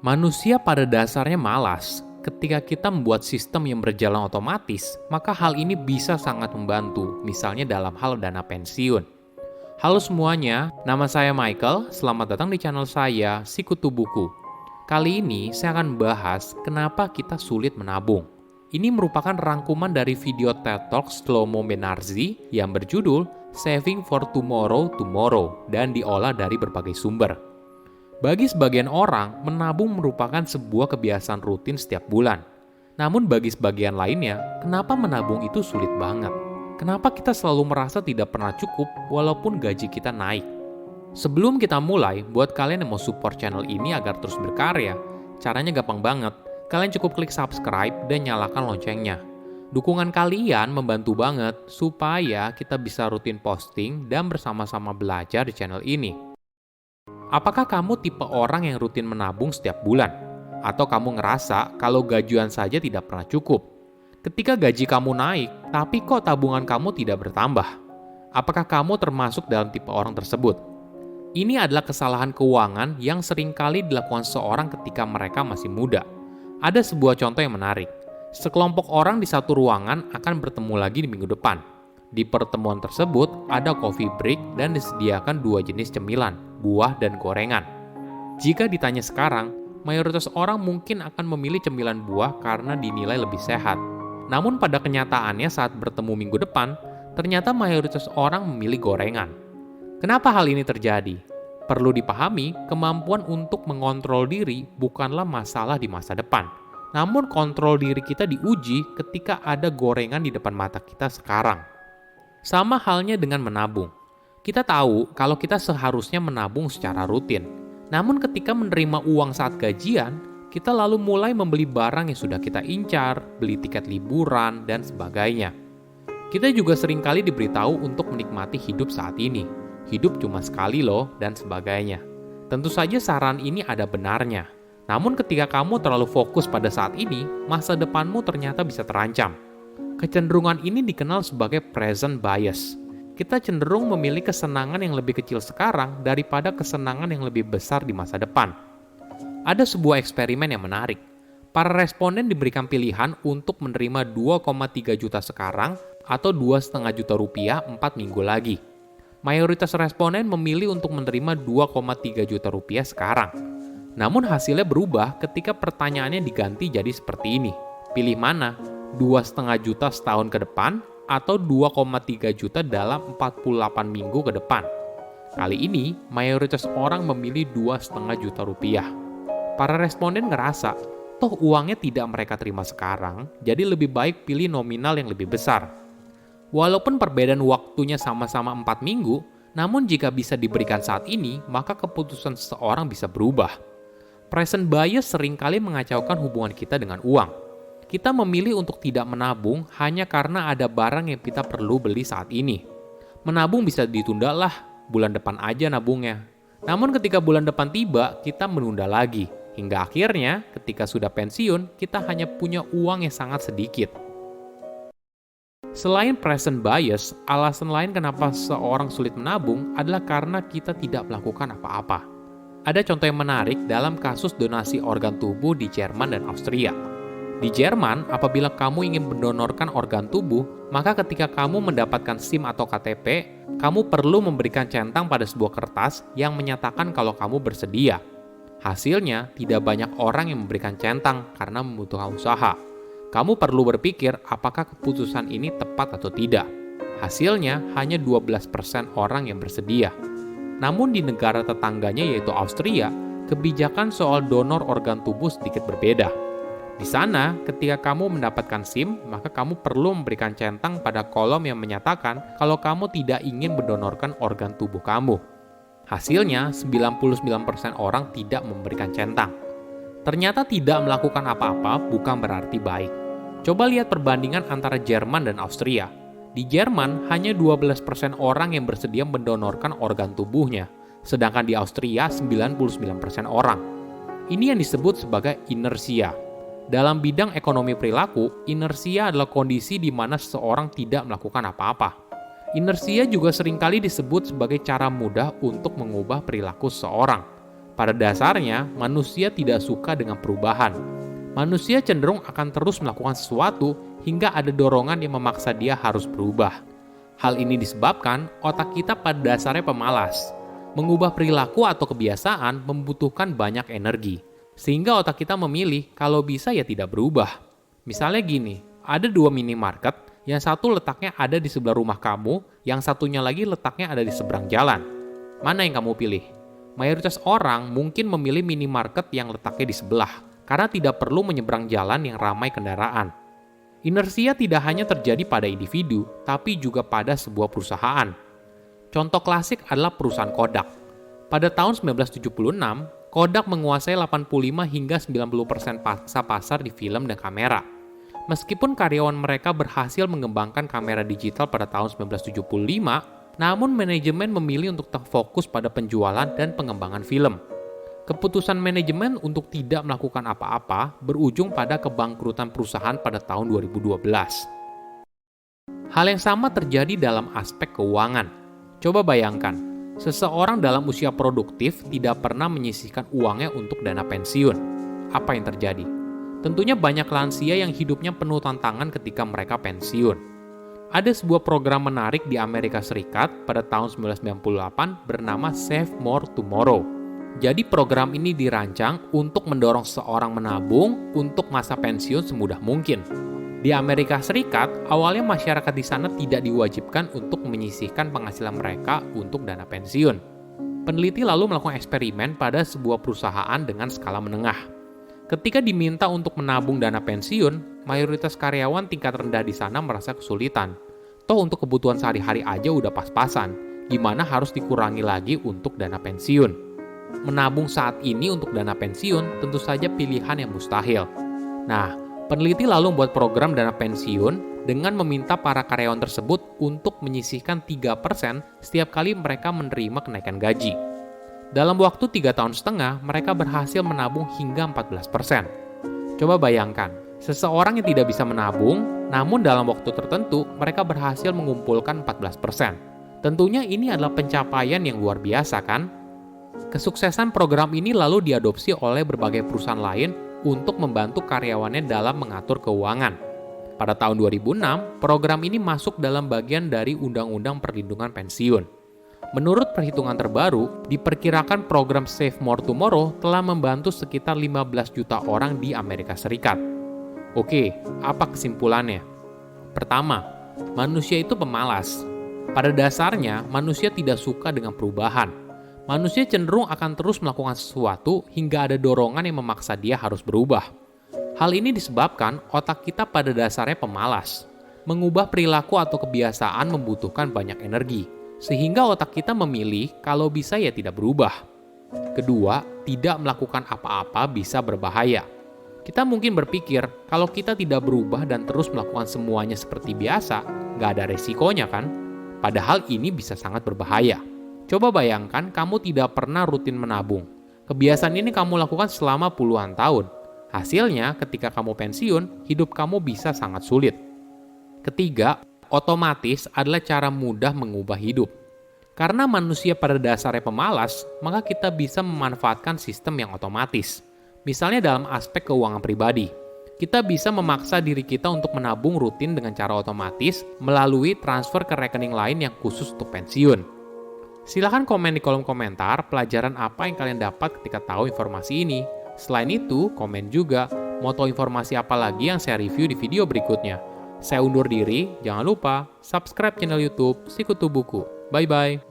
Manusia pada dasarnya malas. Ketika kita membuat sistem yang berjalan otomatis, maka hal ini bisa sangat membantu, misalnya dalam hal dana pensiun. Halo semuanya, nama saya Michael. Selamat datang di channel saya, Sikutu Buku. Kali ini saya akan membahas kenapa kita sulit menabung. Ini merupakan rangkuman dari video TED Talk Shlomo Benarzi yang berjudul Saving for Tomorrow Tomorrow dan diolah dari berbagai sumber. Bagi sebagian orang, menabung merupakan sebuah kebiasaan rutin setiap bulan. Namun bagi sebagian lainnya, kenapa menabung itu sulit banget? Kenapa kita selalu merasa tidak pernah cukup walaupun gaji kita naik? Sebelum kita mulai, buat kalian yang mau support channel ini agar terus berkarya, caranya gampang banget. Kalian cukup klik subscribe dan nyalakan loncengnya. Dukungan kalian membantu banget supaya kita bisa rutin posting dan bersama-sama belajar di channel ini. Apakah kamu tipe orang yang rutin menabung setiap bulan? Atau kamu ngerasa kalau gajian saja tidak pernah cukup? Ketika gaji kamu naik, tapi kok tabungan kamu tidak bertambah? Apakah kamu termasuk dalam tipe orang tersebut? Ini adalah kesalahan keuangan yang seringkali dilakukan seorang ketika mereka masih muda. Ada sebuah contoh yang menarik. Sekelompok orang di satu ruangan akan bertemu lagi di minggu depan. Di pertemuan tersebut, ada coffee break dan disediakan dua jenis cemilan, buah dan gorengan. Jika ditanya sekarang, mayoritas orang mungkin akan memilih cemilan buah karena dinilai lebih sehat. Namun pada kenyataannya saat bertemu minggu depan, ternyata mayoritas orang memilih gorengan. Kenapa hal ini terjadi? Perlu dipahami, kemampuan untuk mengontrol diri bukanlah masalah di masa depan. Namun kontrol diri kita diuji ketika ada gorengan di depan mata kita sekarang. Sama halnya dengan menabung. Kita tahu kalau kita seharusnya menabung secara rutin. Namun ketika menerima uang saat gajian, kita lalu mulai membeli barang yang sudah kita incar, beli tiket liburan, dan sebagainya. Kita juga seringkali diberitahu untuk menikmati hidup saat ini. Hidup cuma sekali loh, dan sebagainya. Tentu saja saran ini ada benarnya. Namun ketika kamu terlalu fokus pada saat ini, masa depanmu ternyata bisa terancam. Kecenderungan ini dikenal sebagai present bias. Kita cenderung memilih kesenangan yang lebih kecil sekarang daripada kesenangan yang lebih besar di masa depan. Ada sebuah eksperimen yang menarik. Para responden diberikan pilihan untuk menerima 2,3 juta sekarang atau 2,5 juta rupiah 4 minggu lagi. Mayoritas responden memilih untuk menerima 2,3 juta rupiah sekarang. Namun hasilnya berubah ketika pertanyaannya diganti jadi seperti ini. Pilih mana? 2,5 juta setahun ke depan atau 2,3 juta dalam 48 minggu ke depan. Kali ini, mayoritas orang memilih 2,5 juta rupiah. Para responden ngerasa, toh uangnya tidak mereka terima sekarang, jadi lebih baik pilih nominal yang lebih besar. Walaupun perbedaan waktunya sama-sama 4 minggu, namun jika bisa diberikan saat ini, maka keputusan seseorang bisa berubah. Present bias seringkali mengacaukan hubungan kita dengan uang. Kita memilih untuk tidak menabung hanya karena ada barang yang kita perlu beli saat ini. Menabung bisa ditunda lah, bulan depan aja nabungnya. Namun ketika bulan depan tiba, kita menunda lagi. Hingga akhirnya ketika sudah pensiun, kita hanya punya uang yang sangat sedikit. Selain present bias, alasan lain kenapa seorang sulit menabung adalah karena kita tidak melakukan apa-apa. Ada contoh yang menarik dalam kasus donasi organ tubuh di Jerman dan Austria. Di Jerman, apabila kamu ingin mendonorkan organ tubuh, maka ketika kamu mendapatkan SIM atau KTP, kamu perlu memberikan centang pada sebuah kertas yang menyatakan kalau kamu bersedia. Hasilnya, tidak banyak orang yang memberikan centang karena membutuhkan usaha. Kamu perlu berpikir apakah keputusan ini tepat atau tidak. Hasilnya, hanya 12% orang yang bersedia. Namun di negara tetangganya yaitu Austria, kebijakan soal donor organ tubuh sedikit berbeda. Di sana, ketika kamu mendapatkan SIM, maka kamu perlu memberikan centang pada kolom yang menyatakan kalau kamu tidak ingin mendonorkan organ tubuh kamu. Hasilnya, 99% orang tidak memberikan centang. Ternyata tidak melakukan apa-apa bukan berarti baik. Coba lihat perbandingan antara Jerman dan Austria. Di Jerman, hanya 12% orang yang bersedia mendonorkan organ tubuhnya, sedangkan di Austria 99% orang. Ini yang disebut sebagai inersia. Dalam bidang ekonomi perilaku, inersia adalah kondisi di mana seseorang tidak melakukan apa-apa. Inersia juga seringkali disebut sebagai cara mudah untuk mengubah perilaku seseorang. Pada dasarnya, manusia tidak suka dengan perubahan. Manusia cenderung akan terus melakukan sesuatu hingga ada dorongan yang memaksa dia harus berubah. Hal ini disebabkan otak kita pada dasarnya pemalas. Mengubah perilaku atau kebiasaan membutuhkan banyak energi, sehingga otak kita memilih kalau bisa ya tidak berubah. Misalnya gini, ada 2 minimarket, yang satu letaknya ada di sebelah rumah kamu, yang satunya lagi letaknya ada di seberang jalan. Mana yang kamu pilih? Mayoritas orang mungkin memilih minimarket yang letaknya di sebelah, karena tidak perlu menyeberang jalan yang ramai kendaraan. Inersia tidak hanya terjadi pada individu, tapi juga pada sebuah perusahaan. Contoh klasik adalah perusahaan Kodak. Pada tahun 1976, Kodak menguasai 85 hingga 90% pangsa pasar di film dan kamera. Meskipun karyawan mereka berhasil mengembangkan kamera digital pada tahun 1975, namun manajemen memilih untuk terfokus pada penjualan dan pengembangan film. Keputusan manajemen untuk tidak melakukan apa-apa berujung pada kebangkrutan perusahaan pada tahun 2012. Hal yang sama terjadi dalam aspek keuangan. Coba bayangkan, seseorang dalam usia produktif tidak pernah menyisihkan uangnya untuk dana pensiun. Apa yang terjadi? Tentunya banyak lansia yang hidupnya penuh tantangan ketika mereka pensiun. Ada sebuah program menarik di Amerika Serikat pada tahun 1998 bernama Save More Tomorrow. Jadi program ini dirancang untuk mendorong seseorang menabung untuk masa pensiun semudah mungkin. Di Amerika Serikat, awalnya masyarakat di sana tidak diwajibkan untuk menyisihkan penghasilan mereka untuk dana pensiun. Peneliti lalu melakukan eksperimen pada sebuah perusahaan dengan skala menengah. Ketika diminta untuk menabung dana pensiun, mayoritas karyawan tingkat rendah di sana merasa kesulitan. Toh untuk kebutuhan sehari-hari aja udah pas-pasan, gimana harus dikurangi lagi untuk dana pensiun? Menabung saat ini untuk dana pensiun tentu saja pilihan yang mustahil. Nah, peneliti lalu membuat program dana pensiun dengan meminta para karyawan tersebut untuk menyisihkan 3% setiap kali mereka menerima kenaikan gaji. Dalam waktu 3,5 tahun, mereka berhasil menabung hingga 14%. Coba bayangkan, seseorang yang tidak bisa menabung, namun dalam waktu tertentu mereka berhasil mengumpulkan 14%. Tentunya ini adalah pencapaian yang luar biasa kan? Kesuksesan program ini lalu diadopsi oleh berbagai perusahaan lain untuk membantu karyawannya dalam mengatur keuangan. Pada tahun 2006, program ini masuk dalam bagian dari Undang-Undang Perlindungan Pensiun. Menurut perhitungan terbaru, diperkirakan program Save More Tomorrow telah membantu sekitar 15 juta orang di Amerika Serikat. Oke, apa kesimpulannya? Pertama, manusia itu pemalas. Pada dasarnya, manusia tidak suka dengan perubahan. Manusia cenderung akan terus melakukan sesuatu hingga ada dorongan yang memaksa dia harus berubah. Hal ini disebabkan otak kita pada dasarnya pemalas. Mengubah perilaku atau kebiasaan membutuhkan banyak energi, sehingga otak kita memilih kalau bisa ya tidak berubah. Kedua, tidak melakukan apa-apa bisa berbahaya. Kita mungkin berpikir kalau kita tidak berubah dan terus melakukan semuanya seperti biasa, nggak ada resikonya kan? Padahal ini bisa sangat berbahaya. Coba bayangkan kamu tidak pernah rutin menabung. Kebiasaan ini kamu lakukan selama puluhan tahun. Hasilnya ketika kamu pensiun, hidup kamu bisa sangat sulit. Ketiga, otomatis adalah cara mudah mengubah hidup. Karena manusia pada dasarnya pemalas, maka kita bisa memanfaatkan sistem yang otomatis. Misalnya dalam aspek keuangan pribadi. Kita bisa memaksa diri kita untuk menabung rutin dengan cara otomatis melalui transfer ke rekening lain yang khusus untuk pensiun. Silahkan komen di kolom komentar pelajaran apa yang kalian dapat ketika tahu informasi ini. Selain itu, komen juga mau tahu informasi apa lagi yang saya review di video berikutnya. Saya undur diri, jangan lupa subscribe channel YouTube Sikutu Buku. Bye-bye.